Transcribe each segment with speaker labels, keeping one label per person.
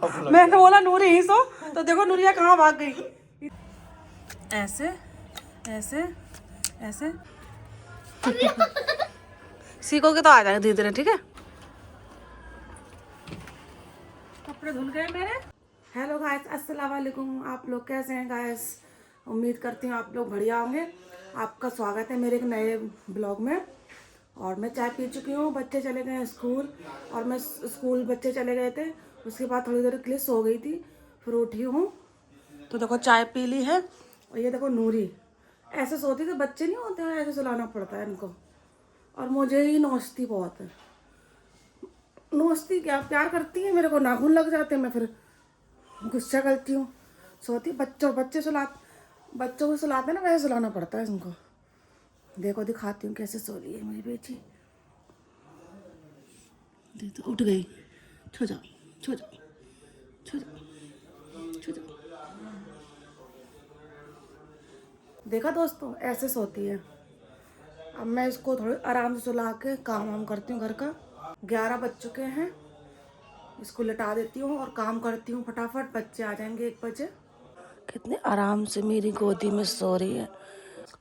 Speaker 1: मैंने बोला नूरी ही सो, तो देखो नूरिया कहाँ भाग गई। ऐसे ऐसे ऐसे सीखोगे तो आ जाएगा धीरे धीरे, ठीक है। कपड़े धुल गए मेरे। हेलो गाइस, अस्सलाम वालेकुम। आप लोग कैसे हैं गाइस? उम्मीद करती हूँ आप लोग बढ़िया होंगे। आपका स्वागत है मेरे एक नए ब्लॉग में। और मैं चाय पी चुकी हूँ, बच्चे चले गए हैं स्कूल, और मैं स्कूल बच्चे चले गए थे, उसके बाद थोड़ी देर के लिए सो गई थी, फिर उठी हूँ तो देखो चाय पी ली है। और ये देखो नूरी ऐसे सोती, तो बच्चे नहीं होते हैं ऐसे सुलाना पड़ता है इनको। और मुझे ही नोचती बहुत है। नोचती क्या, प्यार करती है, मेरे को नाखून लग जाते हैं, मैं फिर गुस्सा करती हूँ। सोती बच्चों को सुलाते ना, वैसे सुलाना पड़ता है इनको। देखो दिखाती हूँ कैसे सो रही है मेरी बेटी। तो उठ गई, छो जाओ छो जाओ छो जाओ छो जाओ। देखा दोस्तों, ऐसे सोती है। अब मैं इसको थोड़ी आराम से सुला के काम वाम करती हूँ घर का। 11 बज चुके हैं, इसको लिटा देती हूँ और काम करती हूँ फटाफट। बच्चे आ जाएंगे 1 बजे। कितने आराम से मेरी गोदी में सो रही है।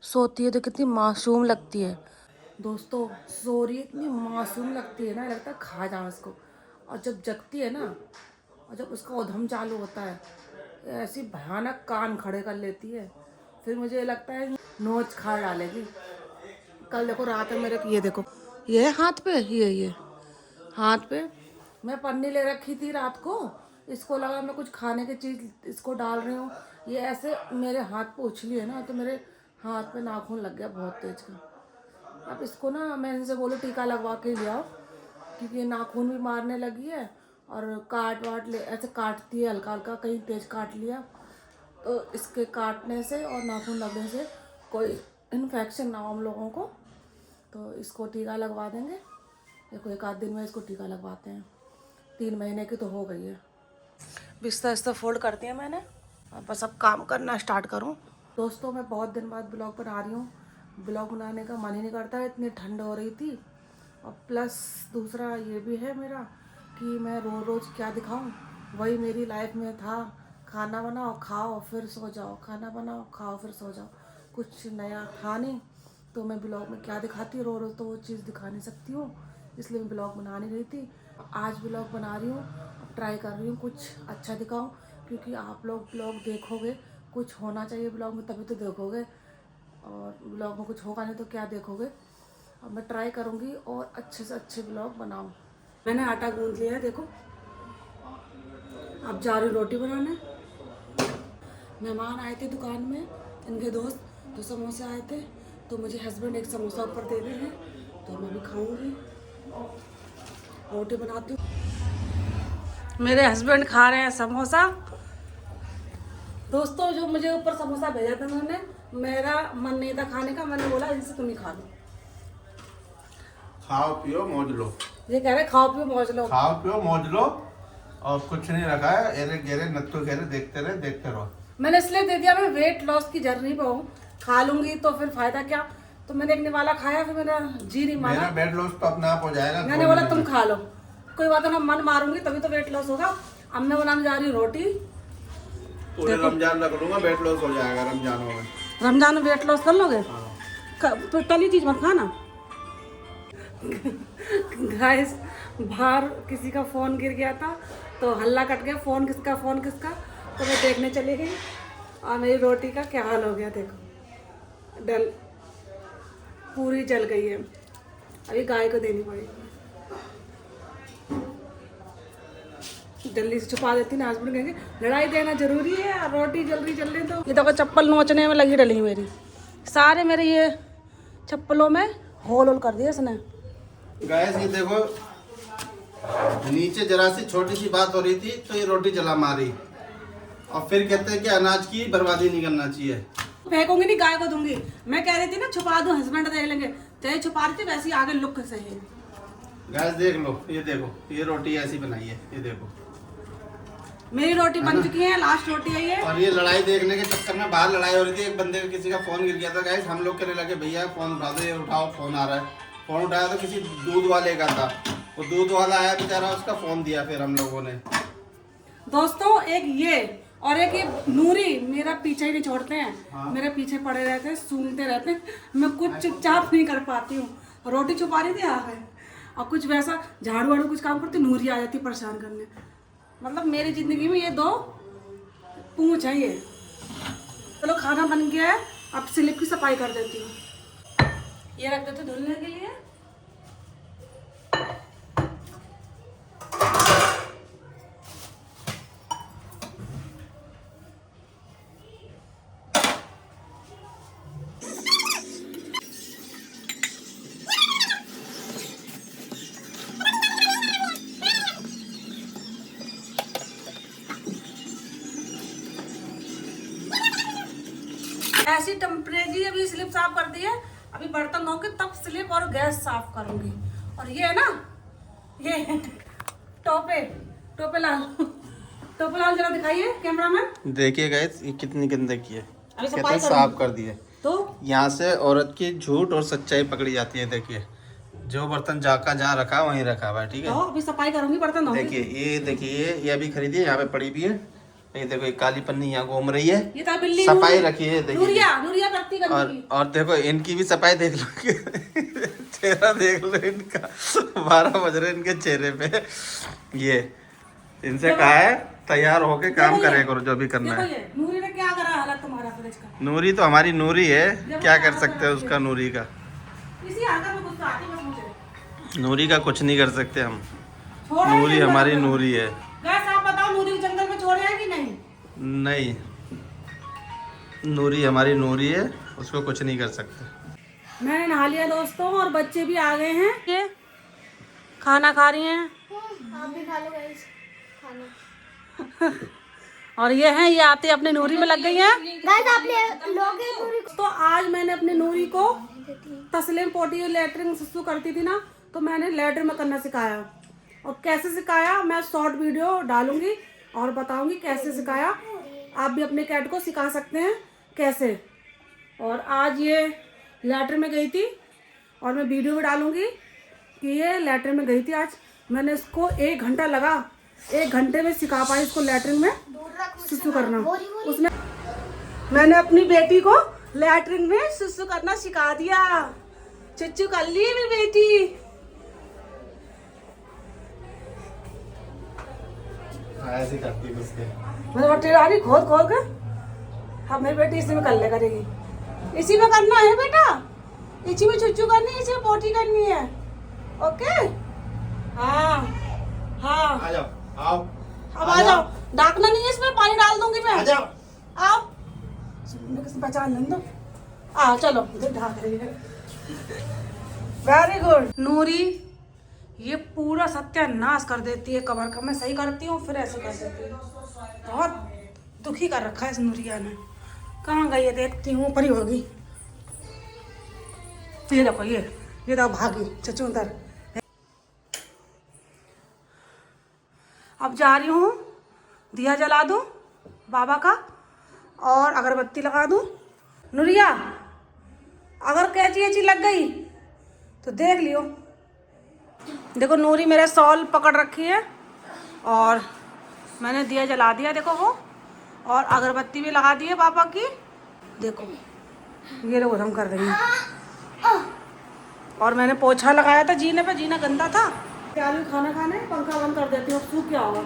Speaker 1: सोती है तो कितनी मासूम लगती है दोस्तों। सो रही है, इतनी मासूम लगती है ना, लगता है खा जाओ इसको। और जब जगती है ना, और जब उसका उधम चालू होता है, ऐसी भयानक कान खड़े कर लेती है, फिर मुझे लगता है नोच खा डालेगी। कल देखो रात में मेरे, ये देखो, ये हाथ पे, ये हाथ पे मैं पन्नी ले रखी थी रात को। इसको लगा मैं कुछ खाने की चीज़ इसको डाल रही हूँ, ये ऐसे मेरे हाथ पे उछली है ना, तो मेरे हाथ पे नाखून लग गया बहुत तेज का। अब इसको ना मैं इनसे बोलूँ टीका लगवा के ले आओ, क्योंकि ये नाखून भी मारने लगी है और काट वाट ले ऐसे काटती है हल्का हल्का। कहीं तेज काट लिया तो इसके काटने से और नाखून लगने से कोई इन्फेक्शन ना हो हम लोगों को, तो इसको टीका लगवा देंगे। देखो 1 आध दिन में इसको टीका लगवाते हैं। 3 महीने की तो हो गई है। बिस्तर फोल्ड कर दिया मैंने, और बस अब काम करना स्टार्ट करूं। दोस्तों मैं बहुत दिन बाद ब्लॉग बना रही हूँ। ब्लॉग बनाने का मन ही नहीं करता है, इतनी ठंड हो रही थी। और प्लस दूसरा ये भी है मेरा कि मैं रोज़ क्या दिखाऊं। वही मेरी लाइफ में था, खाना बनाओ खाओ फिर सो जाओ, खाना बनाओ खाओ फिर सो जाओ। कुछ नया था नहीं, तो मैं ब्लॉग में क्या दिखाती हूँ, रोज़ तो वो चीज़ दिखा नहीं सकती हूँ, इसलिए मैं ब्लॉग बना नहीं रही थी। आज ब्लॉग बना रही हूँ, अब ट्राई कर रही हूँ कुछ अच्छा दिखाऊँ, क्योंकि आप लोग ब्लॉग देखोगे, कुछ होना चाहिए ब्लॉग में तभी तो देखोगे, और ब्लॉग में कुछ होगा नहीं तो क्या देखोगे। अब मैं ट्राई करूँगी और अच्छे से अच्छे ब्लॉग बनाऊँ। मैंने आटा गूंथ लिया है देखो, अब जा रही रोटी बनाने। मेहमान आए थे दुकान में, इनके दोस्त, तो समोसे आए थे, तो मुझे हस्बैंड एक समोसा ऊपर दे रहे हैं, तो मैं भी खाऊंगी। रोटी बनाती हूँ। मेरे हस्बैंड खा रहे हैं समोसा। दोस्तों जो मुझे ऊपर समोसा भेजा था उन्होंने, मेरा मन नहीं था खाने का, मैंने बोला इनसे तुम ही खा लो।
Speaker 2: खाओ पियो मौज लो।
Speaker 1: ये कह रहे खाओ पियो मौज लो।
Speaker 2: खाओ पियो मौज लो, और कुछ नहीं रखा है। एरे गेरे नत्थु गेरे देखते रहो।
Speaker 1: मैंने इसलिए दे दिया, मैं वेट लॉस की जर्नी पे हूँ, खा लूंगी तो फिर फायदा क्या। तो मैंने एक निवाला खाया, फिर मेरा जी नहीं माना।
Speaker 2: मेरा वेट लॉस तो अपने आप हो जाएगा।
Speaker 1: मैंने बोला तुम खा लो, कोई बात ना, मन मारूंगी तभी तो वेट लॉस होगा। अब मैं बनाने जा रही हूँ रोटी।
Speaker 2: पूरे रमजान रख लूंगा, वेट लॉस हो जाएगा रमजानों में।
Speaker 1: रमजान में वेट लॉस कर लोगे? तो तली चीज मत खाना। गाइस बाहर किसी का फ़ोन गिर गया था, तो हल्ला कट गया, फ़ोन किसका तो मैं देखने चली गई, और मेरी रोटी का क्या हाल हो गया देखो, डल पूरी जल गई है। अभी गाय को देनी पड़ेगी, जल्दी से छुपा देती ना, हस्बैंड कहेंगे लड़ाई देना जरूरी है, रोटी जल्दी जल्दी। तो ये देखो चप्पल नोचने में लगी डली मेरी, सारे मेरे ये चप्पलों में होल कर दिया इसने।
Speaker 2: गाइस ये देखो, नीचे जरा सी छोटी सी बात हो रही थी तो ये रोटी जला मारी, और फिर कहते हैं कि अनाज की बर्बादी नहीं करना चाहिए।
Speaker 1: फेंकूंगी नहीं, गाय को दूंगी। मैं कह रही थी ना छुपा दूं, हस्बैंड देख लेंगे, चाहे छुपा रही थी वैसे ही आगे लुक सही है।
Speaker 2: गाइस देख लो, ये देखो, ये रोटी ऐसी बनाई है, ये देखो
Speaker 1: मेरी रोटी बन चुकी है, लास्ट रोटी है ये।
Speaker 2: और ये लड़ाई देखने के चक्कर में बाहर लड़ाई हो रही थी, एक बंदे का किसी का फोन गिर गया था। गाइस हम लोग कहने लगे भैया फोन उठा दो, ये उठाओ फोन आ रहा है। फोन उठाया तो किसी दूध वाले का था, वो दूध वाला आया बेचारा, उसका फोन दिया फिर हम लोगों ने।
Speaker 1: दोस्तों एक ये और एक ये नूरी मेरा पीछे ही नहीं छोड़ते हैं। हाँ। मेरे पीछे पड़े रहते हैं, सूंघते रहते हैं, मैं कुछ चुपचाप नहीं कर पाती हूँ। रोटी छुपा रही थी आ गए, और कुछ वैसा झाड़ू वाड़ू कुछ काम करती नूरी आ जाती परेशान करने। मतलब मेरी जिंदगी में ये दो पूंछ है ये। चलो खाना बन गया है, अब स्लिप की सफाई कर देती हूँ। ये रख देते धुलने के लिए। ऐसी टेम्परेरी अभी स्लिप साफ कर दी है, अभी बर्तन धो के तब स्लिप और गैस साफ करूंगी। और ये है ना, ये टोपे लाल जरा दिखाइए कैमरामैन।
Speaker 2: देखिए गाइस ये कितनी गंदगी है,
Speaker 1: अभी
Speaker 2: कितने साफ कर दिए।
Speaker 1: तो
Speaker 2: यहाँ से औरत की झूठ और सच्चाई पकड़ी जाती है। देखिए जो बर्तन जाका जहाँ रखा वहीं रखा हुआ है, ठीक है।
Speaker 1: तो अभी सफाई करूंगी, बर्तन धोऊंगी।
Speaker 2: देखिए ये अभी खरीदी है, यहाँ पे पड़ी भी है। ये देखो एक काली पन्नी यहाँ घूम रही है,
Speaker 1: ये तो बिल्ली
Speaker 2: सफाई रखी है। देखिए
Speaker 1: नूरिया करती
Speaker 2: और देखो इनकी भी सफाई देख लो चेहरा देख लो इनका, 12 बज रहे इनके चेहरे पे। ये इनसे कहा है तैयार होके काम करे करो जो भी करना है।
Speaker 1: नूरी ने क्या करा हालत तुम्हारा फ्रिज का।
Speaker 2: नूरी तो हमारी नूरी है, क्या कर सकते हैं उसका नूरी का।
Speaker 1: इसी हालत में गुस्सा आती है बस मुझे।
Speaker 2: नूरी का कुछ नहीं कर सकते हम,
Speaker 1: छोड़ा
Speaker 2: नूरी हमारी नूरी है।
Speaker 1: गैस आप बताओ नूरी जंगल में छोड़े हैं कि नहीं?
Speaker 2: नहीं, नूरी हमारी नूरी है, उसको कुछ नहीं कर सकते।
Speaker 1: मैंने नहा लिया दोस्तों और बच्चे भी आ गए हैं, ये खाना खा रही हैं।
Speaker 3: आप भी खा लो गाइस खाना।
Speaker 1: और ये हैं, ये आते अपने नूरी में लग गई हैं।
Speaker 3: गाइस आप लोगे नूरी को।
Speaker 1: तो आज मैंने अपनी नूरी को तस्लीम पोटी लेटरिन सुसु करती थी ना, तो मैंने लेटरिन में करना सिखाया। और कैसे सिखाया मैं शॉर्ट वीडियो डालूंगी और बताऊंगी कैसे सिखाया। आप भी अपने कैट को सिखा सकते हैं कैसे। और आज ये लेटरिन में गई थी और मैं वीडियो भी डालूंगी कि ये लेटरिन में गई थी। आज मैंने इसको 1 घंटा लगा, 1 घंटे में सिखा पाई इसको लेटरिन में सुसु करना। उसमें मैंने अपनी बेटी को लेटरिन में सुसु करना सिखा दिया। चुच्चू कर ली मेरी बेटी।
Speaker 2: ऐसे करती है उसके।
Speaker 1: मैं रोटी डाली खोद के, अब मेरी बेटी इसी में कर ले करेगी। इसी में करना है बेटा, इसी में चुच्चू करनी है, इसी में पोटी करनी है। ओके हाँ हाँ
Speaker 2: आ जाओ, आओ
Speaker 1: अब आ जाओ। डाकना नहीं है, इसमें पानी डाल दूंगी मैं।
Speaker 2: आ जाओ,
Speaker 1: आओ पहचान लें दो। आ चलो ढाक रही है। वेरी गुड नूरी, ये पूरा सत्यानाश कर देती है कमर का। मैं सही करती हूँ फिर ऐसे कर देती हूँ। बहुत दुखी कर रखा है इस नूरिया ने। कहाँ गई है देखती हूँ, ऊपर ही होगी। ये देखो ये तो भागी चचूंदर। अब जा रही हूँ, दिया जला दूँ बाबा का और अगरबत्ती लगा दूँ। नूरिया अगर कैची लग गई तो देख लियो। देखो नूरी मेरे शॉल पकड़ रखी है और मैंने दिया जला दिया देखो वो, और अगरबत्ती भी लगा दी है पापा की। देखो ये लोग उधम कर रही है। और मैंने पोछा लगाया था जीने पे, जीना गंदा था। प्यारी खाना खाने, पंखा बंद कर देती हूँ, सूख क्या होगा।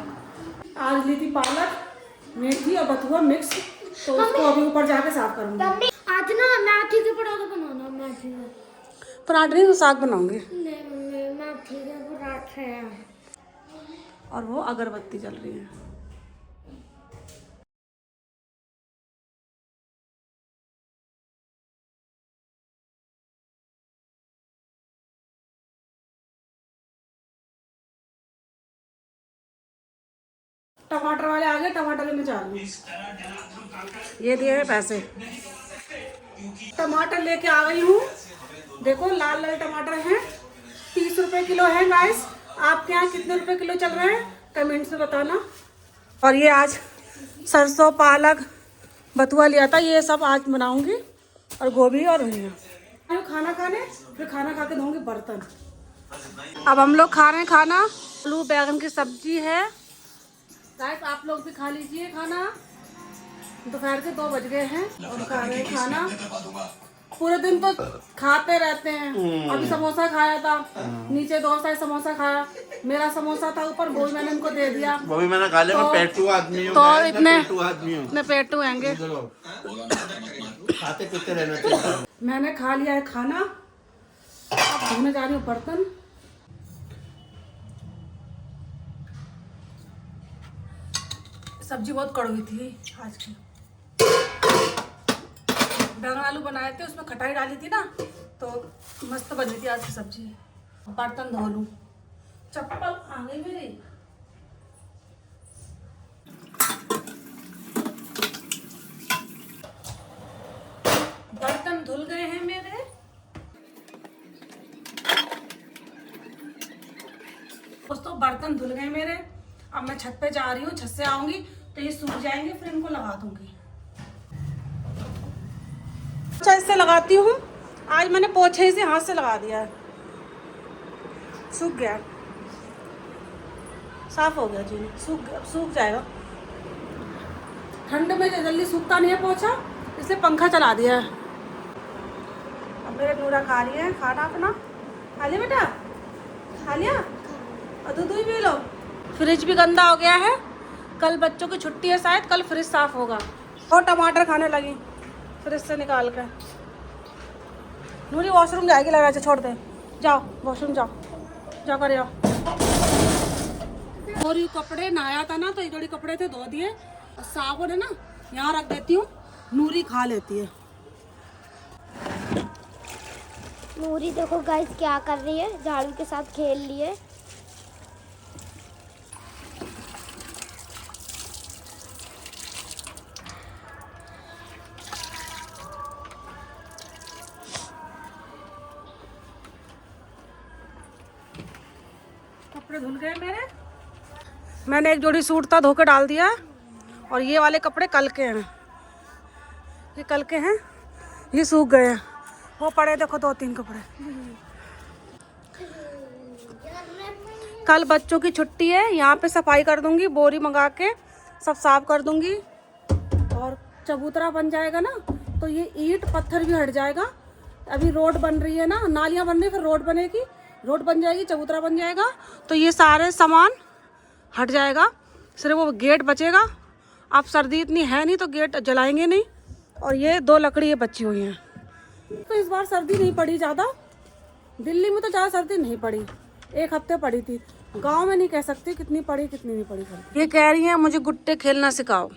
Speaker 1: आज ली थी पालक, मेथी और बथुआ मिक्स, तो उसको अभी ऊपर जाके साफ करूँगी।
Speaker 3: आज ना मेथी के पराठे बनाना। मेथी के
Speaker 1: पराठे नहीं तो साग बनाऊंगी।
Speaker 3: नहीं मेथी के पराठे।
Speaker 1: और वो अगरबत्ती जल रही है। टमाटर वाले आ गए, टमाटर में चाल लूं। ये दिए हैं पैसे। टमाटर लेके आ गई हूँ। देखो लाल लाल टमाटर हैं, 30 रुपए किलो है गाइस। आपके यहाँ कितने रुपए किलो चल रहे हैं कमेंट्स में बताना। और ये आज सरसों पालक बथुआ लिया था, ये सब आज बनाऊंगी। और गोभी और धनिया। खाना खाने, फिर खाना खा के धोऊंगी बर्तन। अब हम लोग खा रहे हैं खाना। आलू बैगन की सब्जी है गाइस आप लोग भी खा लीजिए खाना। दोपहर के 2 बज गए हैं और खा रहे हैं खाना। पूरे दिन तो खाते रहते हैं। अभी समोसा खाया था, नीचे दोस्त आए समोसा खाया। मेरा समोसा था ऊपर, वो भी मैंने उनको दे दिया।
Speaker 2: वो भी मैंने खा लिया। मैं पेटू आदमी हूँ।
Speaker 1: तो इतने
Speaker 2: पेटू
Speaker 1: हैंगे।
Speaker 2: खाते पीते रहना चाहिए।
Speaker 1: मैंने खा लिया है खाना। अब धोने जा रही हूँ बर्तन। सब्जी बहुत कड़वी थी आज की। बैंगन आलू बनाए थे, उसमें खटाई डाली थी ना, तो मस्त बनी थी आज की सब्जी। बर्तन धो लूं। चप्पल आ गई मेरी। बर्तन धुल गए हैं मेरे। दोस्तों बर्तन धुल गए मेरे। अब मैं छत पे जा रही हूँ, छत से आऊंगी तो ये सूख जाएंगे, फिर इनको लगा दूंगी। अच्छा इससे लगाती हूँ। आज मैंने पोछे से हाथ से लगा दिया है, सूख गया, साफ हो गया जी। सूख जाएगा। ठंड में जल्दी सूखता नहीं है पोछा, इसलिए पंखा चला दिया है। अब मेरे नूरा खा रही है खाना अपना। खा लिया बेटा? खा लिया? और दूध भी पी लो। फ्रिज भी गंदा हो गया है। कल बच्चों की छुट्टी है, शायद कल फ्रिज साफ होगा। और टमाटर खाने लगी फ्रिज से निकाल कर। नूरी वॉशरूम जाएगी, लग रहा है। छोड़ दे, जाओ वॉशरूम जाओ, जाओ कर जाओ। और ये कपड़े नहाया था ना, तो एक जोड़ी कपड़े थे, धो दिए। और साबुन है ना, यहाँ रख देती हूँ, नूरी खा लेती है।
Speaker 3: नूरी देखो गाइस क्या कर रही है, झाड़ू के साथ खेल रही है।
Speaker 1: कपड़े धुल गए मेरे। मैंने एक जोड़ी सूट था, धो के डाल दिया। और ये वाले कपड़े कल के हैं, ये कल के हैं, ये सूख गए हैं। वो पड़े देखो 2-3 कपड़े। कल बच्चों की छुट्टी है, यहाँ पे सफाई कर दूंगी, बोरी मंगा के सब साफ कर दूंगी। और चबूतरा बन जाएगा ना, तो ये ईंट पत्थर भी हट जाएगा। अभी रोड बन रही है ना, नालियाँ बन रही, फिर रोड बनेगी, रोड बन जाएगी, चबूतरा बन जाएगा, तो ये सारे सामान हट जाएगा। सिर्फ वो गेट बचेगा। अब सर्दी इतनी है नहीं तो गेट जलाएंगे नहीं। और ये 2 लकड़ी ये बची हुई हैं। तो इस बार सर्दी नहीं पड़ी ज़्यादा। दिल्ली में तो ज़्यादा सर्दी नहीं पड़ी, 1 हफ्ते पड़ी थी। गांव में नहीं कह सकती कितनी पड़ी कितनी नहीं पड़ी सर्दी। ये कह रही हैं मुझे गुट्टे खेलना सिखाओ।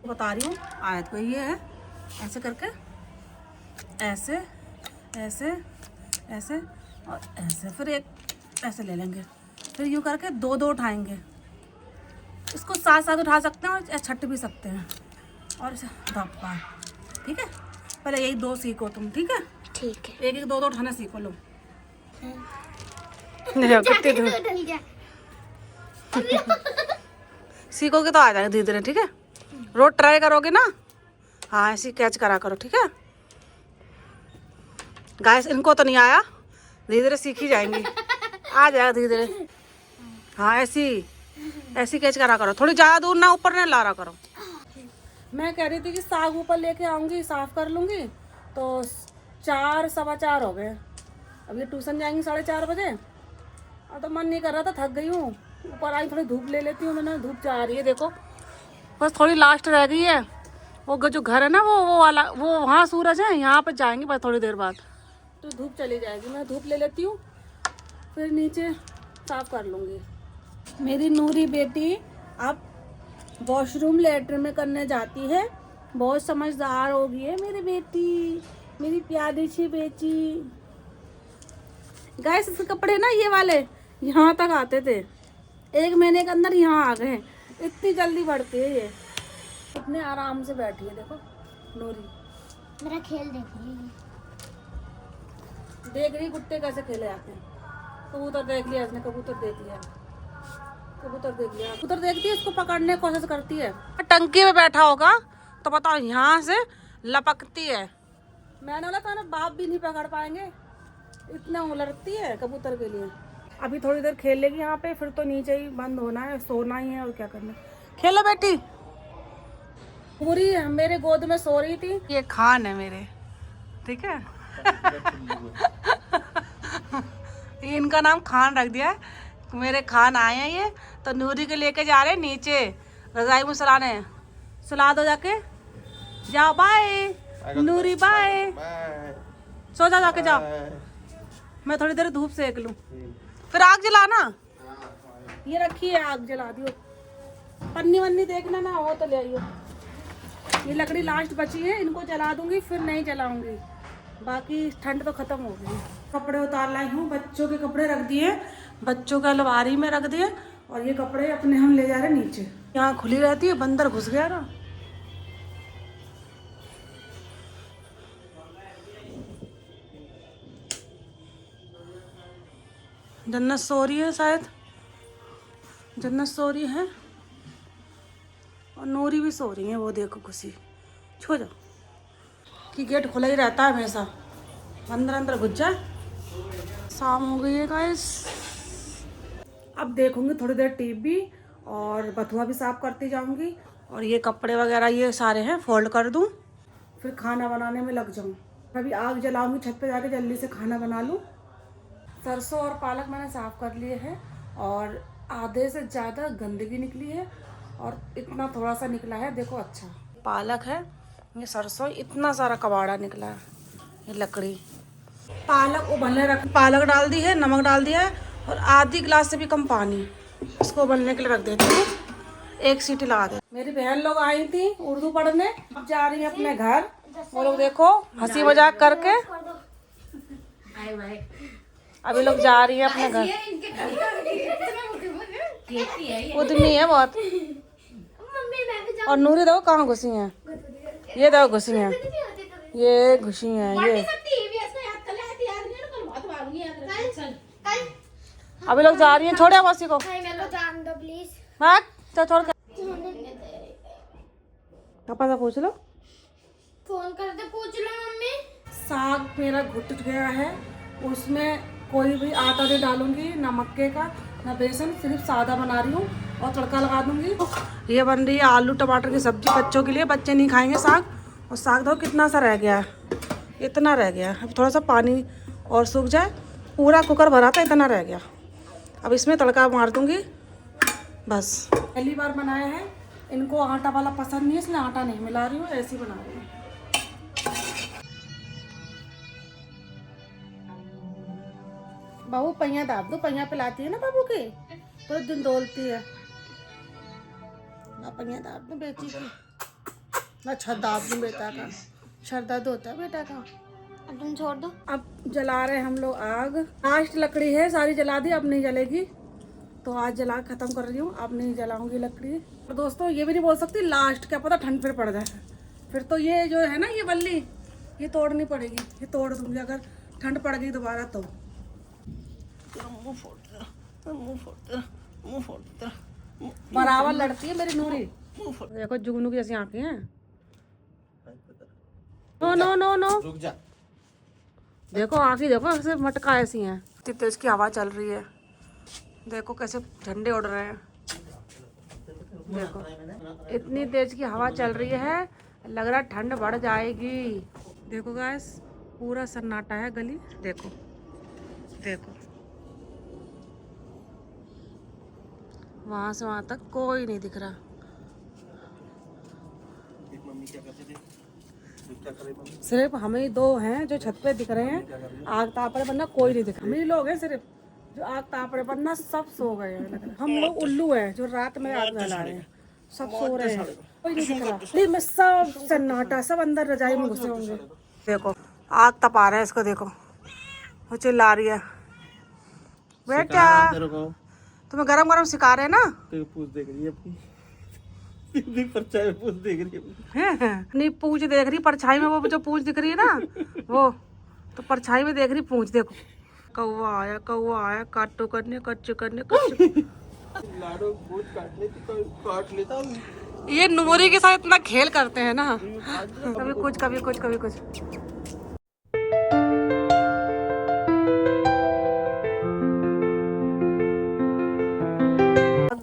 Speaker 1: बता रही हूँ आयत को, ये है ऐसे करके, ऐसे ऐसे ऐसे और ऐसे, फिर एक ऐसे ले लेंगे, फिर यूँ करके 2-2 उठाएंगे। इसको साथ साथ उठा सकते हैं और छट भी सकते हैं। और इसे धप्पा, ठीक है। पहले यही 2 सीखो तुम, ठीक है?
Speaker 3: ठीक है।
Speaker 1: 1-1 2-2 उठाना सीखो लो। सीखोगे तो आ जाएगा धीरे धीरे, ठीक है? रोज ट्राई करोगे ना, हाँ ऐसी कैच करा करो, ठीक है? गाइस इनको तो नहीं आया, धीरे धीरे सीख ही जाएंगी, आ जाएगा धीरे धीरे। हाँ ऐसी कैच करा करो, थोड़ी ज़्यादा दूर ना, ऊपर ना ला रहा करो। मैं कह रही थी कि साग ऊपर लेके आऊँगी, साफ कर लूँगी। तो 4 सवा 4 हो गए। अब ये ट्यूशन जाएंगी 4:30 बजे। और तो मन नहीं कर रहा था, थक गई हूँ। ऊपर आई थोड़ी धूप ले लेती हूँ। मैंने धूप जा रही है देखो, बस थोड़ी लास्ट रह गई है। वो जो घर है ना, वो वाला, वो वहाँ सूरज है, यहाँ पर जाएंगे बस थोड़ी देर बाद, तो धूप चली जाएगी। मैं धूप ले लेती हूँ, फिर नीचे साफ कर लूँगी। मेरी नूरी बेटी अब वॉशरूम लेटरिन में करने जाती है। बहुत समझदार हो गई है मेरी बेटी, मेरी प्यारी सी बेटी। गाइस इसके कपड़े ना ये वाले यहाँ तक आते थे, 1 महीने के अंदर यहाँ आ गए। इतनी जल्दी बढ़ती है ये। इतने आराम से बैठी है देखो नूरी।
Speaker 3: मेरा खेल
Speaker 1: देख रही गुट्टे कैसे खेले जाते हैं। कबूतर देख लिया इसने, कबूतर देख लिया, कबूतर देख लिया। कबूतर देखती है, इसको पकड़ने की कोशिश करती है। टंकी में बैठा होगा तो बताओ, यहाँ से लपकती है। मैंने बोला था ना, बाप भी नहीं पकड़ पाएंगे, इतना उलटती है कबूतर के लिए। अभी थोड़ी देर खेल लेगी यहाँ पे, फिर तो नीचे ही बंद होना है, सोना ही है और क्या करना है। खेलो बेटी। पूरी मेरे गोद में सो रही थी। ये खान है मेरे, ठीक है। इनका नाम खान रख दिया है, मेरे खान आए हैं ये। तो नूरी के लेके जा रहे हैं नीचे रजाई में सुलाने। सुला दो जाके, जाओ बाय नूरी, बाय। सो जाओ जाके, जाओ। मैं थोड़ी देर धूप सेक लूं, फिर आग जलाना। ये रखी है, आग जला दियो। पन्नी वन्नी देखना ना हो तो ले आइयो। ये लकड़ी लास्ट बची है, इनको जला दूंगी, फिर नहीं जलाऊंगी। बाकी ठंड तो खत्म हो गई। कपड़े उतार लाई हूँ, बच्चों के कपड़े रख दिए, बच्चों का अलमारी में रख दिए। और ये कपड़े अपने हम ले जा रहे हैं नीचे। यहाँ खुली रहती है, बंदर घुस गया ना। जन्नत सो रही है शायद, जन्नत सो रही है और नूरी भी सो रही है। वो देखो खुशी, छो जाओ कि गेट खुला ही रहता है हमेशा, अंदर अंदर घुस जाए। शाम हो गई है गाइस। अब देखूंगी थोड़ी देर टीवी और बथुआ भी साफ करती जाऊंगी। और ये कपड़े वगैरह ये सारे हैं फोल्ड कर दूं, फिर खाना बनाने में लग जाऊं। अभी आग जलाऊंगी, छत पे जाके जल्दी से खाना बना लूं। सरसों और पालक मैंने साफ कर लिए हैं और आधे से ज़्यादा गंदगी निकली है और इतना थोड़ा सा निकला है, देखो। अच्छा पालक है, ये सरसों, इतना सारा कबाड़ा निकला है। ये लकड़ी, पालक उबलने रख, पालक डाल दी है, नमक डाल दिया है और आधी गिलास से भी कम पानी। इसको उबलने के लिए रख देती हूँ, एक सीटी लगा दे। मेरी बहन लोग आई थी उर्दू पढ़ने, अब जा रही है अपने घर। वो लोग देखो हंसी मजाक करके अभी लोग जा रही है अपने घर। उद्यमी है बहुत। और नूरी देखो कहाँ घुसी है, ये देखो घुसी है, ये घुसी है ये। अभी लोग जा रही हैं, छोड़े मौसी को।
Speaker 3: जान दो प्लीज।
Speaker 1: भाग, चल छोड़ के। पापा से पूछ लो,
Speaker 3: फोन करके पूछ लो मम्मी।
Speaker 1: साग मेरा घुट गया है, उसमें कोई भी आटा नहीं डालूंगी, ना मक्के का ना बेसन, सिर्फ सादा बना रही हूँ और तड़का लगा दूंगी। ये बन रही है आलू टमाटर की सब्जी बच्चों के लिए, बच्चे नहीं खाएंगे साग। और साग दो कितना सा रह गया है, इतना रह गया। अब थोड़ा सा पानी और सूख जाए, पूरा कुकर भरा था, इतना रह गया। अब इसमें तड़का मार दूंगी बस। पहली बार बनाया है, इनको आटा वाला पसंद नहीं है, इसलिए आटा नहीं मिला रही हूँ, ऐसे ही बना रही हूँ। बाबू पहिया दाब दो, पहिया पिलाती है ना बाबू के, पूरे दिन डोलती है ना। पहिया दाब दो बेटी की ना, छत दाब दूँ बेटा का, सर दर्द होता है बेटा का।
Speaker 3: अब तुम छोड़ दो।
Speaker 1: अब जला रहे हम लोग आग। लास्ट लकड़ी है, सारी जला दी, अब नहीं जलेगी, तो आज जला खत्म कर रही हूँ, अब नहीं जलाऊंगी लकड़ी। और दोस्तों ये भी नहीं बोल सकती लास्ट, क्या पता ठंड फिर पड़ जाए, फिर तो ये जो है ना ये बल्ली, ये तोड़नी पड़ेगी। ये तोड़ दूंगी अगर ठंड पड़ गई दोबारा तो। बराबर लड़ती है मेरी नूरी। देखो जुगनू की जैसी आंखें हैं। नो नो नो नो,
Speaker 2: रुक जा।
Speaker 1: देखो आंखें देखो ऐसे मटका ऐसी हैं। इतनी तेज की हवा चल रही है, देखो कैसे झंडे उड़ रहे हैं। देखो इतनी तेज की हवा चल रही है, लग रहा है ठंड बढ़ जाएगी। देखो गाइस पूरा सन्नाटा है गली, देखो देखो वहां से वहां तक कोई नहीं दिख रहा। सिर्फ हमें ही दो हैं जो छत पे दिख रहे हैं, आग ताप रहे, वरना कोई नहीं दिख रहा। हम ही लोग हैं सिर्फ जो आग ताप रहे, वरना सब सो गए हैं। लग रहा है हम लोग उल्लू हैं जो रात में आग जला रहे हैं, सब सो रहे हैं, कोई नहीं दिख रहा। नहीं मैं सब सन्नाटा, सब अंदर रजाई में घुसे होंगे। देखो आग तपा रहे हैं इसको, देखो वो चिल्ला रही है। बेटा तुम्हें गरम गरम सिखा रहे हैं ना।
Speaker 2: पूछ देख रही है अपनी परछाई, पूछ देख रही है।
Speaker 1: नहीं पूंछ देख रही परछाई में, वो जो पूंछ दिख रही है ना वो तो परछाई में देख रही पूंछ। देखो कौवा आया काटो करने, कच्चू करने,
Speaker 2: लाडो पूछ काट लेता।
Speaker 1: ये नूरी के साथ इतना खेल करते हैं ना, कभी कुछ कभी कुछ कभी कुछ।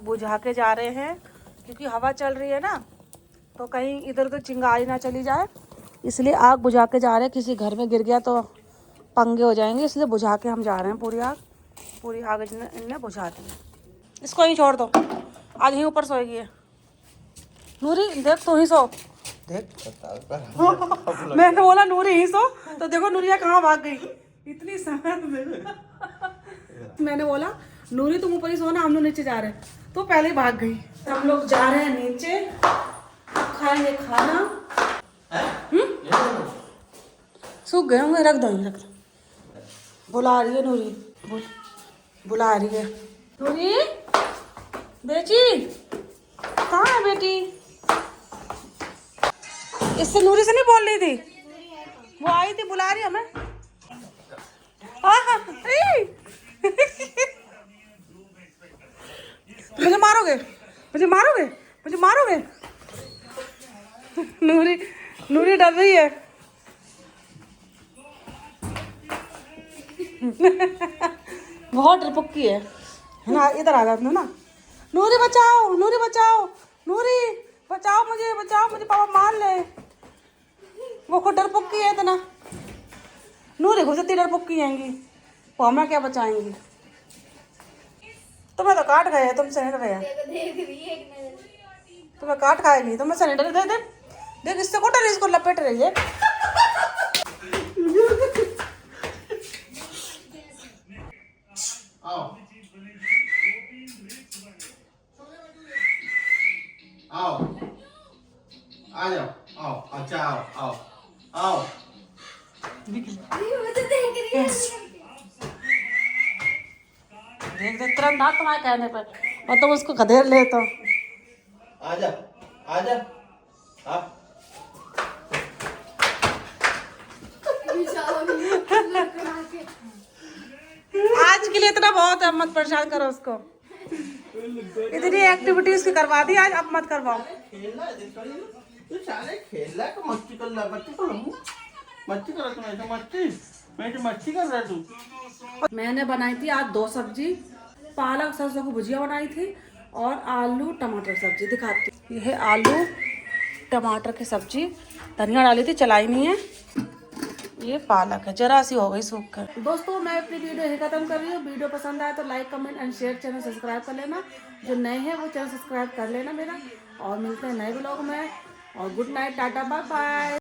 Speaker 1: बुझा के जा रहे हैं क्योंकि हवा चल रही है ना, तो कहीं इधर उधर चिंगारी ना चली जाए, इसलिए आग बुझा के जा रहे हैं। किसी घर में गिर गया तो पंगे हो जाएंगे, इसलिए बुझा के हम जा रहे हैं। पूरी आग इनने बुझा दी है। इसको यहीं छोड़ दो, आज यहीं ऊपर सोएगी है। नूरी देख तू ही सो,
Speaker 2: देख
Speaker 1: मैंने बोला नूरी ही सो, तो देखो नूरिया कहाँ भाग गई इतनी समझ में। मैंने बोला नूरी तुम ऊपर ही सो ना, हम लोग नीचे जा रहे हैं, तो पहले ही भाग गई। हम लोग जा रहे हैं नीचे, अब खाएंगे खाना। सूख गए होंगे, रख दो। बुला रही है नूरी, बुला रही है नूरी। बेटी कहाँ है बेटी? इससे नूरी से नहीं बोल रही थी, वो आई थी बुला रही हमें। मुझे मारोगे, मुझे मारोगे, मुझे मारोगे। नूरी डर रही है। बहुत डरपोकी है ना। इधर आ जाते ना। नूरी बचाओ, नूरी बचाओ, नूरी बचाओ मुझे, बचाओ मुझे, पापा मार ले। वो खुद डरपोकी है इतना। नूरी खुद इतनी डरपोकी आएंगी, वो हमें क्या बचाएंगी। तुम्हें तो काट गए, तुमसे नहीं डरे। तुम्हें काट खाएगी, तुम्हें से नहीं डरे। दे देख इससे को डर, इसको लपेट रही है।
Speaker 2: आओ आओ आ जाओ, आओ अच्छा, आओ आओ आओ।
Speaker 1: देख देख तुरंत आ तुम्हारे कहने पर, और तुम उसको खदेड़ ले तो।
Speaker 2: आजा आजा आप।
Speaker 1: आज के लिए इतना बहुत है, मत परेशान करो उसको। इतनी एक्टिविटी उसकी करवा दी आज, अब मत करवाओ।
Speaker 2: खेलना है तू साले, खेलना है तो मस्ती कर ला, मस्ती कर लो, मस्ती कर तू, ऐसे मस्ती मैं तो मस्ती कर रहा तू।
Speaker 1: मैंने बनाई थी आज 2 सब्जी, पालक सरसों की भुजिया बनाई थी और आलू टमाटर सब्जी। दिखाती हूँ, ये है आलू टमाटर की सब्जी, धनिया डाली थी, चलाई नहीं है। ये पालक है, जरा सी हो गई सूख कर। दोस्तों मैं अपनी वीडियो यही खत्म कर रही हूँ। वीडियो पसंद आए तो like comment and share, channel subscribe कर लेना। जो नए हैं वो चैनल सब्सक्राइब कर लेना मेरा, और मिलते हैं नए ब्लॉग में। और good night, tata bye bye.